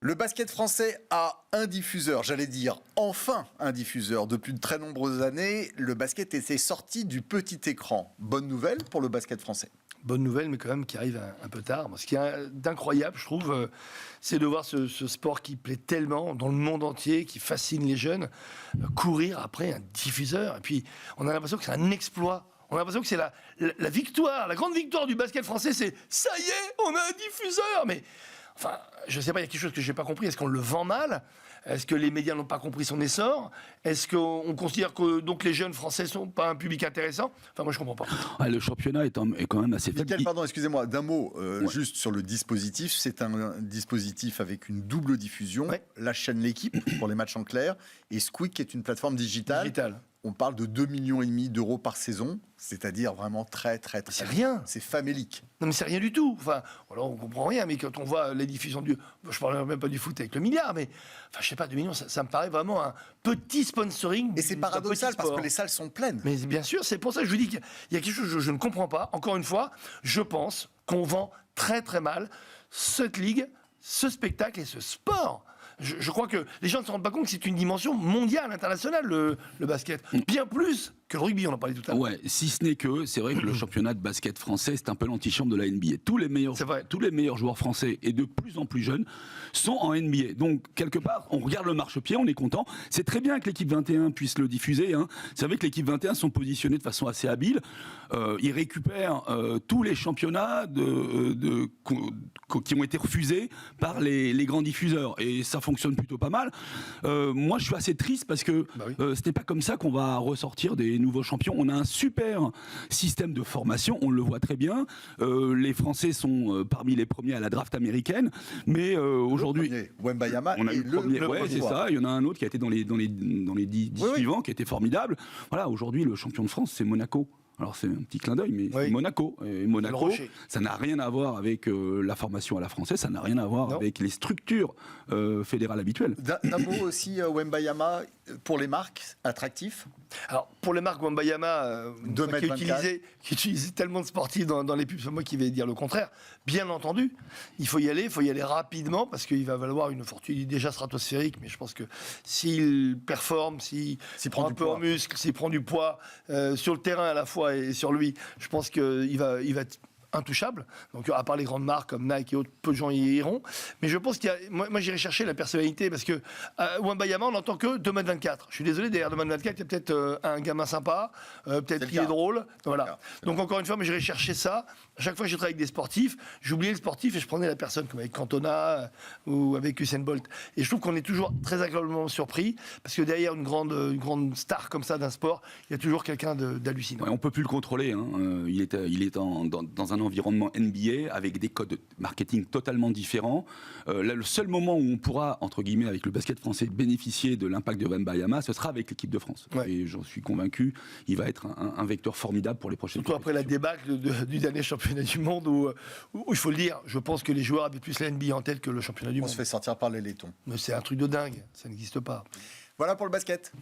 Le basket français a un diffuseur, j'allais dire enfin un diffuseur. Depuis de très nombreuses années, le basket était sorti du petit écran. Bonne nouvelle pour le basket français. Bonne nouvelle, mais quand même qui arrive un peu tard. Ce qui est d'incroyable, je trouve, c'est de voir ce sport qui plaît tellement dans le monde entier, qui fascine les jeunes, courir après un diffuseur. Et puis, on a l'impression que c'est un exploit. On a l'impression que c'est la victoire, la grande victoire du basket français, c'est « ça y est, on a un diffuseur !» Mais, enfin, je ne sais pas, il y a quelque chose que je n'ai pas compris. Est-ce qu'on le vend mal ? Est-ce que les médias n'ont pas compris son essor ? Est-ce qu'on considère que donc, les jeunes français ne sont pas un public intéressant ? Enfin, moi, je ne comprends pas. Le championnat est quand même assez faible. Mickaël, pardon, excusez-moi, d'un mot, juste sur le dispositif. C'est un dispositif avec une double diffusion. Ouais. La chaîne L'Équipe, pour les matchs en clair, et Squeak, qui est une plateforme digitale. On parle de 2,5 millions d'euros par saison, c'est-à-dire vraiment très. C'est rien. C'est famélique. Non, mais c'est rien du tout. Enfin, alors on comprend rien, mais quand on voit les diffusions je parle même pas du foot avec le milliard, mais enfin, je sais pas, 2 millions, ça me paraît vraiment un petit sponsoring. Et c'est paradoxal parce que les salles sont pleines. Mais bien sûr, c'est pour ça que je vous dis qu'il y a quelque chose que je ne comprends pas. Encore une fois, je pense qu'on vend très mal cette ligue, ce spectacle et ce sport. Je crois que les gens ne se rendent pas compte que c'est une dimension mondiale, internationale, le basket. Bien plus que le rugby, on en parlait tout à l'heure. Ouais, si ce n'est que, c'est vrai que le championnat de basket français, c'est un peu l'antichambre de la NBA. Tous les meilleurs joueurs français, et de plus en plus jeunes, sont en NBA. Donc, quelque part, on regarde le marchepied, on est content. C'est très bien que l'équipe 21 puisse le diffuser. C'est vrai que l'équipe 21 sont positionnés de façon assez habile. Ils récupèrent tous les championnats qui ont été refusés par les grands diffuseurs. Et ça fonctionne plutôt pas mal. Moi, je suis assez triste parce que ce n'est pas comme ça qu'on va ressortir des nouveaux champions. On a un super système de formation, on le voit très bien. Les Français sont parmi les premiers à la draft américaine, mais aujourd'hui, Wembanyama, on a eu le premier. Ouais, c'est ça. Il y en a un autre qui a été dans les 10 suivants, qui a été formidable. Voilà, aujourd'hui, le champion de France, c'est Monaco. Alors c'est un petit clin d'œil, mais c'est Monaco. Et Monaco, ça n'a rien à voir avec la formation à la française, ça n'a rien à voir avec les structures fédérales habituelles. D'un mot aussi, Wembanyama, pour les marques, attractif. Alors, pour les marques Wembanyama, qui utilisait tellement de sportifs dans les pubs, c'est moi qui vais dire le contraire. Bien entendu, il faut y aller rapidement, parce qu'il va valoir une fortune déjà stratosphérique, mais je pense que s'il performe, s'il prend un peu en muscle, s'il prend du poids sur le terrain à la fois et sur lui, je pense qu'il va être intouchable. Donc, à part les grandes marques comme Nike et autres, peu de gens y iront. Mais je pense qu'il y a... Moi, j'irai chercher la personnalité parce que Wembanyama, on n'entend que 2,24 m. Je suis désolé, derrière 2,24 m, il y a peut-être un gamin sympa, peut-être qu'il est drôle. Voilà. Donc, encore une fois, mais j'irai chercher ça. À chaque fois que je travaille avec des sportifs, j'oubliais le sportif et je prenais la personne, comme avec Cantona ou avec Usain Bolt. Et je trouve qu'on est toujours très agréablement surpris parce que derrière une grande star comme ça d'un sport, il y a toujours quelqu'un d'hallucinant. Ouais, on ne peut plus le contrôler. Il est dans un environnement NBA avec des codes marketing totalement différents. Là, le seul moment où on pourra, entre guillemets, avec le basket français, bénéficier de l'impact de Wembanyama, ce sera avec l'équipe de France. Ouais. Et j'en suis convaincu, il va être un vecteur formidable pour les prochaines Surtout après la débâcle du dernier championnat du monde où il faut le dire, je pense que les joueurs avaient plus la NBA en tête que le championnat du monde. On se fait sortir par les laitons. Mais c'est un truc de dingue, ça n'existe pas. Voilà pour le basket.